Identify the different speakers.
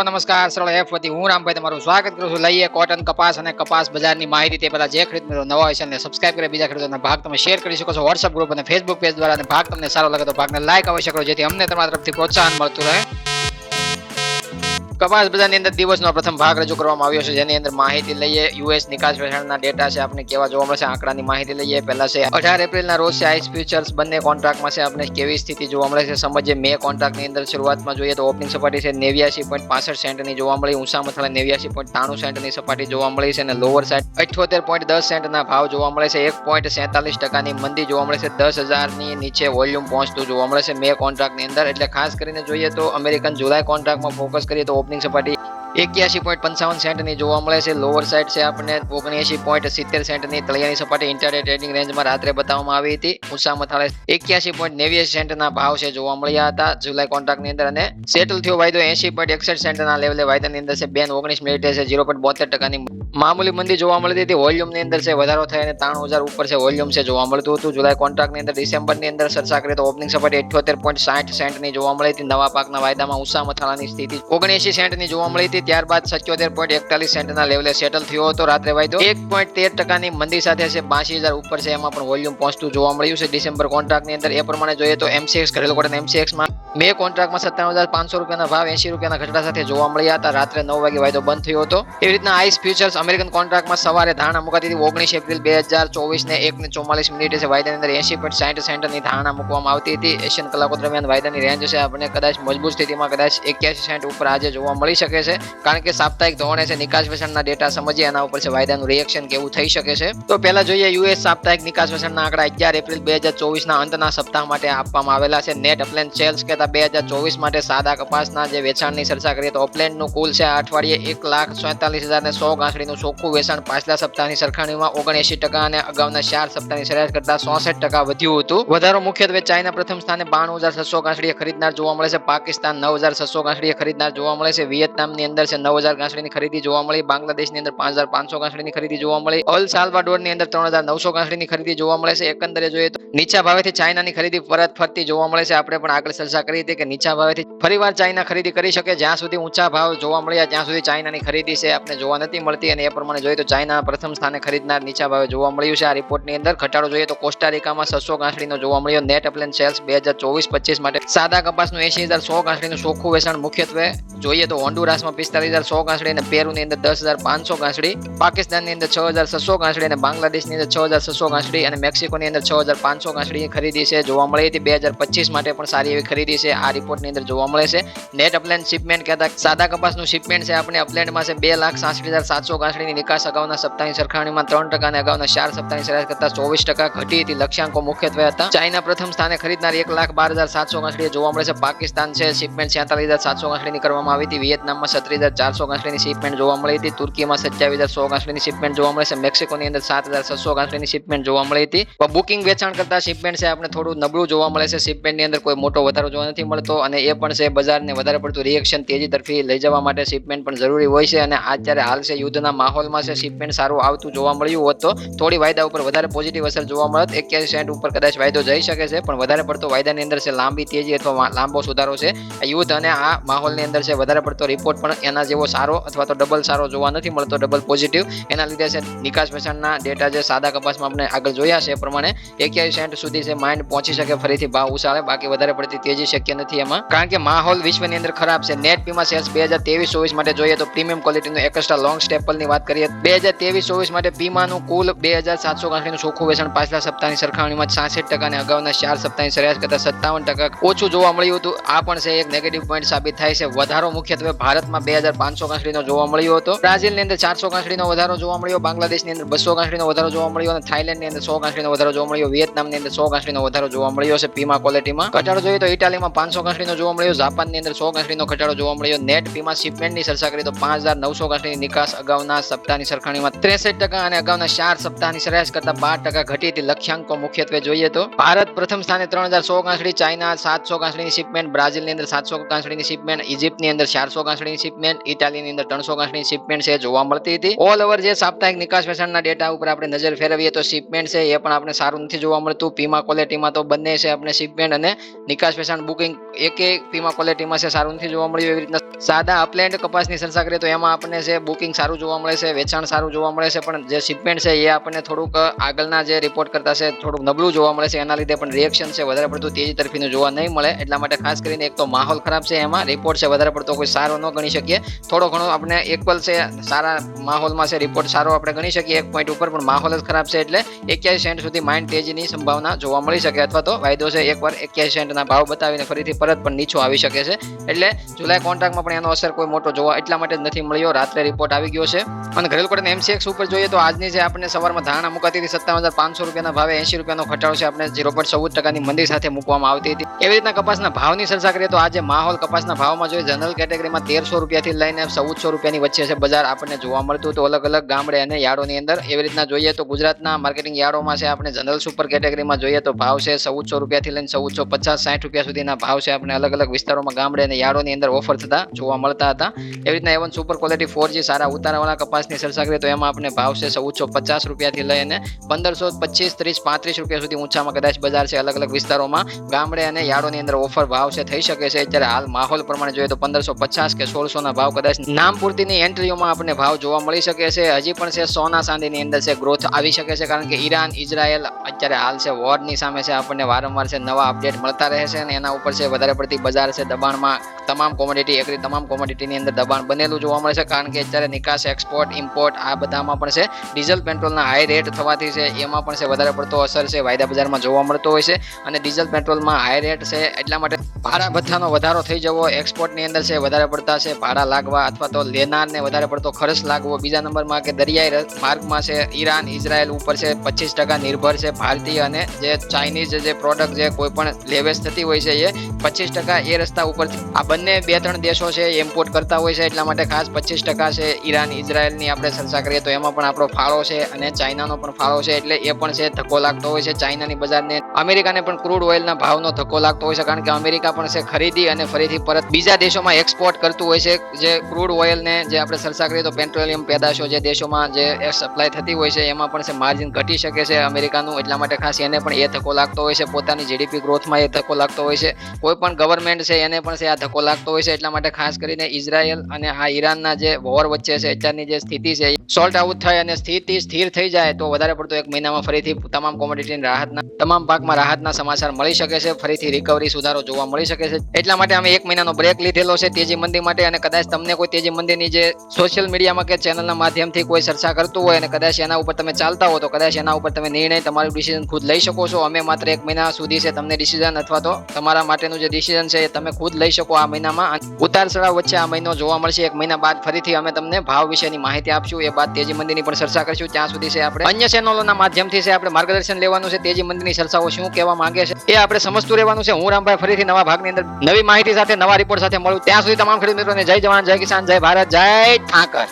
Speaker 1: નમસ્કાર સરળ એફ વતી હું રામભાઈ તમારું સ્વાગત કરું છું. લઈએ કોટન કપાસ અને કપાસ બજારની માહિતી. તે પહેલા જે ખરીદ મિત્રો નવા હોય છે સબસ્ક્રાઇબ કરી બીજા ખરીદોના ભાગ તમે શેર કરી શકો છો વોટ્સઅપ ગ્રુપ અને ફેસબુક પેજ દ્વારા. અને ભાગ તમને સારો લાગે તો ભાગને લાઈક અવશ્ય કરો જેથી અમને તમારા તરફથી પ્રોત્સાહન મળતું રહે. કપાસ બજારની અંદર દિવસનો પ્રથમ ભાગ રજૂ કરવામાં આવ્યો છે, જેની અંદર માહિતી લઈએ. યુએસ નિકાસ વેચાણના ડેટા છે, આપણે કેવા જોવા મળશે આંકડાની માહિતી લઈએ. પહેલા છે 18 એપ્રિલના રોજ છે આઈસ ફ્યુચર્સ બંને કોન્ટ્રાક્ટમાં છે આપણે કેવી સ્થિતિ જોવા મળે છે સમજીએ. મે કોન્ટ્રાક્ટની અંદર શરૂઆતમાં જોઈએ તો ઓપનિંગ સપાટી છે 89.65 સેન્ટની જોવા મળી. ઊંચા મથાળે 89.93 સેન્ટની સપાટી જોવા મળી છે અને લોઅર સાઈડ 78.10 સેન્ટના ભાવ જોવા મળે છે. 1.47% મંદી જોવા મળે છે. 10,000 ની નીચે વોલ્યુમ પહોંચતું જોવા મળે છે મે કોન્ટ્રાક્ટની અંદર. એટલે ખાસ કરીને જોઈએ તો અમેરિકન જુલાઈ કોન્ટ્રાક્ટમાં ફોકસ કરીએ તો ઓપનિંગ સપાટી 81.55 સેન્ટની જોવા મળે છે. લોઅર સાઈડ છે આપણે 79.70 સેન્ટની તળિયાની સપાટી ઇન્ટરડે ટ્રેડિંગ રેન્જમાં રાત્રે બતાવવામાં આવી હતી. ઊંચા મથાળે 81.89 સેન્ટના ભાવ છે જોવા મળ્યા હતા જુલાઈ કોન્ટ્રાક્ટની અંદર. અને સેટલ થયો વાયદો 80.61 સેન્ટના લેવલે વાયદાની અંદર છે. 19 મિનિટે છે 0.72%ની મામૂલી મંદી જોવા મળતી હતી. વોલ્યુમની અંદર છે વધારો થાય અને 93,000 ઉપર છે વોલ્યુમ છે જોવા મળતું હતું જુલાઈ કોન્ટ્રાક્ટની અંદર. ડિસેમ્બરની અંદર ચર્ચા કરીએ તો ઓપનિંગ સપાટી 78.60 સેન્ટની જોવા મળી હતી. નવા પાકના વાયદામાં ઊંચા મથાળાની સ્થિતિ 79 સેન્ટની જોવા મળી હતી. ત્યારબાદ 77.41 સેન્ટના લેવલે સેટલ થયો હતો રાત્રે વાયદો. 1.13%ની મંદી સાથે છે 82,000 ઉપર છે, એમાં પણ વોલ્યુમ પહોંચતું જોવા મળ્યું છે ડિસેમ્બર કોન્ટ્રાક્ટની અંદર. એ પ્રમાણે જોઈએ તો એમસીએક્સ ઘરેલું કોટન એમસીએક્સમાં મે કોન્ટ્રાક્ટમાં 57,500 રૂપિયાના ભાવ 80 રૂપિયાના ઘટાડા સાથે જોવા મળ્યા હતા. રાત્રે 9 વાગે વાયદો બંધ થયો હતો. એવી રીતના આઈસ ફ્યુચર્સ અમેરિકન કોન્ટ્રાક્ટમાં સવારે ધારણા મુકાતી હતી 19 એપ્રિલ 2024 ને 1:44 મિનિટે છે વાયદાની અંદર 80.60 સેન્ટની ધારણા મૂકવામાં આવતી હતી. એશિયન કલાકો દરમિયાન વાયદાની રેન્જ છે આપણે કદાચ મજબૂત સ્થિતિમાં કદાચ 81 સેન્ટ ઉપર આજે જોવા મળી શકે છે, કારણ કે સાપ્તાહિક ધોરણે છે નિકાસ વેચાણના ડેટા સમજીએ એના ઉપર છે વાયદાનું રિએક્શન કેવું થઈ શકે છે. તો પહેલા જોઈએ યુએસ સાપ્તાહિક નિકાસ વેચાણના આંકડા 11 એપ્રિલ 2024 ના અંતના સપ્તાહ માટે આપવામાં આવેલા છે. નેટ અપલેન્ડ સેલ્સ કહેતા 2024 માટે સાદા કપાસના જે વેચાણની ચર્ચા કરીએ તો અપલેન્ડનું કુલ છે આ અઠવાડિયે 1,47,100 ગાંસડીનું ચોખ્ખું વેચાણ પાછલા સપ્તાહની સરખામણીમાં 79% અને અગાઉના 4 સપ્તાહની સરેરાશ કરતા 66% વધ્યું હતું. વધારો મુખ્યત્વે ચાઇના પ્રથમ સ્થાને 92,600 ગાંસડીએ ખરીદનાર જોવા મળે છે. પાકિસ્તાન 9,600 ગાંસડીએ ખરીદનાર જોવા મળે છે. વિયેતનામની અંદર છે 9,000 ગાંસડીની ખરીદી જોવા મળી. બાંગ્લાદેશની અંદર 5,500 ગાંસડીની ખરીદી જોવા મળી. અલ સાલ્વાડોરની અંદર 3,900 ગાંસડીની ખરીદી જોવા મળે છે. એકંદરે જોઈએ તો નીચા ભાવેથી ચાઇનાની ખરીદી પરત ફરતી જોવા મળે છે. આપણે પણ આગળ ચર્ચા કરી હતી કે નીચા ભાવેથી ફરીવાર ચાઇના ખરીદી કરી શકે. જ્યાં સુધી ઊંચા ભાવ જોવા મળ્યા ત્યાં સુધી ચાઇનાની ખરીદી છે આપણે જોવા નથી મળતી. અને એ પ્રમાણે જોઈએ તો ચાઇના પ્રથમ સ્થાને ખરીદનાર નીચા ભાવે જોવા મળ્યું છે. આ રિપોર્ટની અંદર ઘટાડો જોઈએ તો કોસ્ટારિકામાં 600 ગાંસડીનો જોવા મળ્યો. નેટ અપલેન્ડ સેલ્સ 2024-25 માટે સાદા કપાસનું 80,100 ગાંસડીનું ચોખ્ખું વેચાણ મુખ્યત્વે જોઈએ તો હોન્ડુરાસમાં 45,100 ગાંસડી અને પેરુની અંદર 10,500 ગાંસડી, પાકિસ્તાનની અંદર 6,600 ગાંસડી અને બાંગ્લાદેશની અંદર 6,600 ગાંસડી અને મેક્સિકોની અંદર 6,500 ગાંસડીની ખરીદી છે જોવા મળી હતી. 2025 માટે પણ સારી એવી ખરીદી છે આ રિપોર્ટની અંદર જોવા મળે છે. નેટ અપલેન્ડ શિપમેન્ટ કહેતા સાદા કપાસનું શિપમેન્ટ છે આપણે અપલેન્ડમાં છે 2,66,700 ગાંસડીની નિકાસ અગાઉના સપ્તાહની સરખામણીમાં 3% અને અગાઉના 4 સપ્તાહની સરેરાશ કરતા 24% ઘટી હતી. લક્ષ્યાંકો મુખ્યત્વે હતા ચાઇના પ્રથમ સ્થાને ખરીદનાર 1,12,700 ગાંસડીએ જોવા મળે છે. પાકિસ્તાન છે શિપમેન્ટ 46,700 ગાંસડીની કરવામાં આવી હતી. વિયેતનામમાં 36,400 ગાંસડીની શિપમેન્ટ જોવા મળી હતી. તુર્કીમાં 27,100 ગાંસડીની શિપમેન્ટ જોવા મળે છે. મેક્સિકોની અંદર 7,600 ગાંસડીની શિપમેન્ટ જોવા મળી હતી. બુકિંગ વેચાણ કરતા શિપમેન્ટ છે આપણે થોડું નબળું જોવા મળે છે. શિપમેન્ટની અંદર કોઈ મોટો વધારો જોવા નથી મળતો અને એ પણ છે બજારને વધારે પડતું રિએક્શન તેજી તરફી લઈ જવા માટે શિપમેન્ટ પણ જરૂરી હોય છે. અને અત્યારે હાલ છે યુદ્ધના માહોલમાં છે શિપમેન્ટ સારું આવતું જોવા મળ્યું હોત તો થોડી વાયદા ઉપર વધારે પોઝિટિવ અસર જોવા મળત. 81 સેન્ટ ઉપર કદાચ વાયદો જઈ શકે છે, પણ વધારે પડતો વાયદાની અંદર છે લાંબી તેજી અથવા લાંબો સુધારો છે. યુદ્ધ અને આ માહોલની અંદર છે વધારે પડતો રિપોર્ટ પણ એના જેવો સારો અથવા તો ડબલ સારો જોવા નથી મળતો, ડબલ પોઝિટિવ. એના લીધે છે નિકાસ વેચાણના ડેટા જે સાદા કપાસમાં આપણે આગળ જોયા છે એ પ્રમાણે 81 સેન્ટ સુધી છે માઇન્ડ પહોંચી શકે ફરીથી ભાવ ઉછાળે. બાકી વધારે પડતી તેજી શક્ય નથી એમાં, કારણ કે માહોલ વિશ્વની અંદર ખરાબ છે. નેટ પીમાં સેલ્સ 2023-24 માટે જોઈએ તો પ્રીમિયમ ક્વોલિટીનું એક્સ્ટ્રા લોંગ સ્ટેપલની વાત કરીએ 2023-24 માટે પીમાનું કુલ 2,700 ગાંસડીનું ચોખ્ખું વેચાણ પાછલા સપ્તાહની સરખામણીમાં 66% અને અગાઉના 4 સપ્તાહની સરેરાશ કરતા 57% ઓછું જોવા મળ્યું હતું. આ પણ છે એક નેગેટિવ પોઈન્ટ સાબિત થાય છે. વધારો મુખ્યત્વે ભારતમાં 2,500 ગાંસડીનો જોવા મળ્યો હતો. બ્રાઝિલની અંદર 400 ગાંસડીનો વધારો જોવા મળ્યો. બાંગ્લાદેશની અંદર 200 ગાંસડીનો વધારો જોવા મળ્યો અને થાઈલેન્ડની અંદર 100 ગાંસડીનો વધારો જોવા મળ્યો. વિયેતનામની અંદર 100 ગાંસડીનો વધારો જોવા મળ્યો છે પીમા ક્વોલિટીમાં. ઘટાડો જોઈએ તો ઇટાલીમાં 500 ગાંસડીનો જોવા મળ્યો. જાપાનની અંદર 100 ગાંસડીનો ઘટાડો જોવા મળ્યો. નેટ પીમા શિપમેન્ટની ચર્ચા કરીએ તો 5,900 ગાંસડીની નિકાસ અગાઉના સપ્તાહની સરખામણીમાં 63% અને અગાઉના 4 સપ્તાહની સરેરાશ કરતા 12% ઘટી હતી. લક્ષ્યાંકો મુખ્યત્વે જોઈએ તો ભારત પ્રથમ સ્થાને 3,100 ગાંસડી, ચાઇના 700 ગાંસડીની શિપમેન્ટ, બ્રાઝિલની અંદર 700 ગાંસડીની શિપમેન્ટ, ઇજિપ્તની અંદર 400 ગાંસડીની શિપમેન્ટ, ઇટાલીની અંદર 300 ગાંસડીની શિપમેન્ટ છે જોવા મળતી હતી. ઓલ ઓવર જે સાપ્તાહિક નિકાસ વેચાણના ડેટા ઉપર આપણે નજર ફેરવીએ તો શિપમેન્ટ છે એ પણ આપણે સારું નથી જોવા મળતું. પીમા ક્વોલિટીમાં તો બંને છે આપણે શિપમેન્ટ અને નિકાસ વેચાણ બુકિંગ એક પીમા ક્વોલિટીમાં છે સારું નથી જોવા મળ્યું. એવી રીતના સાદા અપલેન્ડ કપાસની ચર્ચા કરીએ તો એમાં આપણને છે બુકિંગ સારું જોવા મળે છે, વેચાણ સારું જોવા મળે છે, પણ જે શિપમેન્ટ છે એ આપણને થોડુંક આગળના જે રિપોર્ટ કરતા છે થોડુંક નબળું જોવા મળે છે. એના લીધે પણ રિએક્શન છે વધારે પડતું તેજી તરફીનું જોવા નહીં મળે. એટલા માટે ખાસ કરીને એક તો માહોલ ખરાબ છે, એમાં રિપોર્ટ છે વધારે પડતો કોઈ સારો ન ગણી શકીએ. થોડો ઘણો આપણે ઇક્વલ છે, સારા માહોલમાં છે રિપોર્ટ સારો આપણે ગણી શકીએ એક પોઈન્ટ ઉપર, પણ માહોલ જ ખરાબ છે એટલે 81 સેન્ટ સુધી માઇન્ડ તેજીની સંભાવના જોવા મળી શકે, અથવા તો વાયદો છે એકવાર 81 સેન્ટના ભાવ બતાવીને ફરીથી પરત પણ નીચો આવી શકે છે. એટલે જુલાઈ કોન્ટ્રાક્ટમાં પણ એનો અસર કોઈ મોટો જોવા એટલા માટે જ નથી મળ્યો. રાત્રે રિપોર્ટ આવી ગયો છે. અને ઘરેલું કોટન MCX ઉપર જોઈએ તો આજની જે આપણે સવારમાં ધારણા મુકાતી હતી 57,500 રૂપિયાના ભાવે 80 રૂપિયાનો ઘટાડો છે આપણે 0.14% મંદી સાથે મૂકવામાં આવતી હતી. એવી રીતના કપાસના ભાવની ચર્ચા કરીએ તો આજે માહોલ કપાસના ભાવમાં જોઈએ જનરલ કેટેગરીમાં 1300 રૂપિયાથી લઈને 1400 રૂપિયાની વચ્ચે છે બજાર આપણને જોવા મળતું હતું અલગ અલગ ગામડે અને યાર્ડોની અંદર. એવી રીતના જોઈએ તો ગુજરાતના માર્કેટિંગ યાર્ડોમાં છે આપણે જનરલ સુપર કેટેગરીમાં જોઈએ તો ભાવ છે 1400 રૂપિયાથી લઈને 1450 60 રૂપિયા સુધીના ભાવ છે આપણે અલગ અલગ વિસ્તારોમાં ગામડે અને યાર્ડોની અંદર ઓફર થતા જોવા મળતા હતા. એવી રીતના A1 સુપર ક્વોલિટી 4G સારા ઉતારાવાળા કપાસની ચર્ચા કરીએ તો એમાં આપણે ભાવ છે 1450 રૂપિયાથી લઈને 1525 30 35 રૂપિયા સુધી ઊંચામાં કદાચ બજાર છે અલગ અલગ વિસ્તારોમાં ગામડે અને યાર્ડોની અંદર ઓફર ભાવ છે થઈ શકે છે. અત્યારે હાલ માહોલ પ્રમાણે જોઈએ તો 1550 કે 1600 ના ભાવ કદાચ નામ પૂરતીની એન્ટ્રીઓમાં આપણને ભાવ જોવા મળી શકે છે. હજી પણ છે સોના ચાંદીની અંદર છે ગ્રોથ આવી શકે છે, કારણ કે ઈરાન ઇઝરાયલ અત્યારે હાલ છે વોરની સામે છે આપણને વારંવાર છે નવા અપડેટ મળતા રહે છે અને એના ઉપર છે વધારે પડતી બજાર છે દબાણમાં તમામ કોમોડિટી એગ્રી તમામ કોમોડિટીની અંદર દબાણ બનેલું જોવા મળે છે, કારણ કે અત્યારે નિકાસ એક્સપોર્ટ ઇમ્પોર્ટ આ બધામાં પણ છે ડીઝલ પેટ્રોલના હાઈ રેટ થવાથી છે એમાં પણ છે વધારે પડતો અસર છે વાયદા બજારમાં જોવા મળતો હોય છે. અને ડીઝલ પેટ્રોલમાં હાઈ રેટ છે એટલા માટે ભાડા ભથ્થાનો વધારો થઈ જવો, એક્સપોર્ટની અંદર છે વધારે પડતા છે ભાડા લાગવા અથવા તો લેનારને વધારે પડતો ખર્ચ લાગવો. બીજા નંબરમાં કે દરિયાઈ માર્ગમાં છે ઈરાન ઇઝરાયલ ઉપર છે 25% નિર્ભર છે ભારતીય અને જે ચાઇનીઝ જે પ્રોડક્ટ જે કોઈ પણ લેવેચ થતી હોય છે એ 25% એ રસ્તા ઉપરથી આ બંને 2-3 દેશો છે ઇમ્પોર્ટ કરતા હોય છે. એટલા માટે ખાસ 25% છે ઈરાન ઇઝરાયલની આપણે ચર્ચા કરીએ તો એમાં પણ આપણો ફાળો છે અને ચાઇનાનો પણ ફાળો છે, એટલે એ પણ છે ધક્કો લાગતો હોય છે ચાઇનાની બજારને. અમેરિકાને પણ ક્રૂડ ઓઇલના ભાવનો ધક્કો લાગતો હોય છે, કારણ કે અમેરિકા પણ છે ખરીદી અને ફરીથી પરત બીજા દેશોમાં એક્સપોર્ટ કરતું હોય છે જે ક્રૂડ ઓઇલને જે આપણે ચર્ચા કરીએ તો પેટ્રોલિયમ પેદાશો જે દેશોમાં જે સપ્લાય થતી હોય છે એમાં પણ છે માર્જિન ઘટી શકે છે અમેરિકાનું. એટલા માટે ખાસ એને પણ એ ધક્કો લાગતો હોય છે, પોતાની જીડીપી ગ્રોથમાં એ ધક્કો લાગતો હોય છે. કોઈ પણ ગવર્મેન્ટ છે એને પણ છે આ ધક્કો લાગતો હોય છે. એટલા માટે ખાસ કરીને ઇઝરાયલ અને આ ઈરાનના જે વોર વચ્ચે છે અત્યારની જે સ્થિતિ છે સોલ્ટ આઉટ થાય અને સ્થિતિ સ્થિર થઈ જાય તો વધારે પડતો એક મહિનામાં ફરીથી તમામ કોમોડિટીની રાહતના તમામ પાકમાં રાહતના સમાચાર મળી શકે છે, ફરીથી રિકવરી સુધારો જોવા મળી શકે છે. એટલા માટે અમે 1 મહિનાનો બ્રેક લીધેલો છે તેજી મંદી માટે. અને કદાચ તમને કોઈ તેજી મંદીની જે સોશિયલ મીડિયામાં કે ચેનલના માધ્યમથી કોઈ ચર્ચા કરતું હોય અને કદાચ એના ઉપર તમે ચાલતા હો તો કદાચ એના ઉપર તમે નિર્ણય તમારું ડિસિઝન ખુદ લઈ શકો છો. અમે માત્ર 1 મહિના સુધી છે તમને ડિસિઝન અથવા તો તમારા માટેનું જે ડિસિઝન છે એ તમે ખુદ લઈ શકો આ મહિનામાં. ઉતાર ચઢાવ વચ્ચે આ મહિનો જોવા મળશે. 1 મહિના બાદ ફરીથી અમે તમને ભાવ વિશેની માહિતી આપશું, એ બાદ તેજી મંદીની પણ ચર્ચા કરીશું. ત્યાં સુધી છે આપણે અન્ય ચેનલોના માધ્યમથી છે આપણે માર્ગદર્શન લેવાનું છે. તેજી મંદીની ચર્ચાઓ શું કહેવા માંગે છે એ આપણે સમજતું રહેવાનું છે. હું રામભાઈ ફરીથી નવા ભાગની અંદર નવી માહિતી સાથે નવા રિપોર્ટ સાથે મળું. ત્યાં સુધી તમામ ખેડૂત મિત્રોને જય જવાન જય કિસાન જય ભારત જય ઠાકર.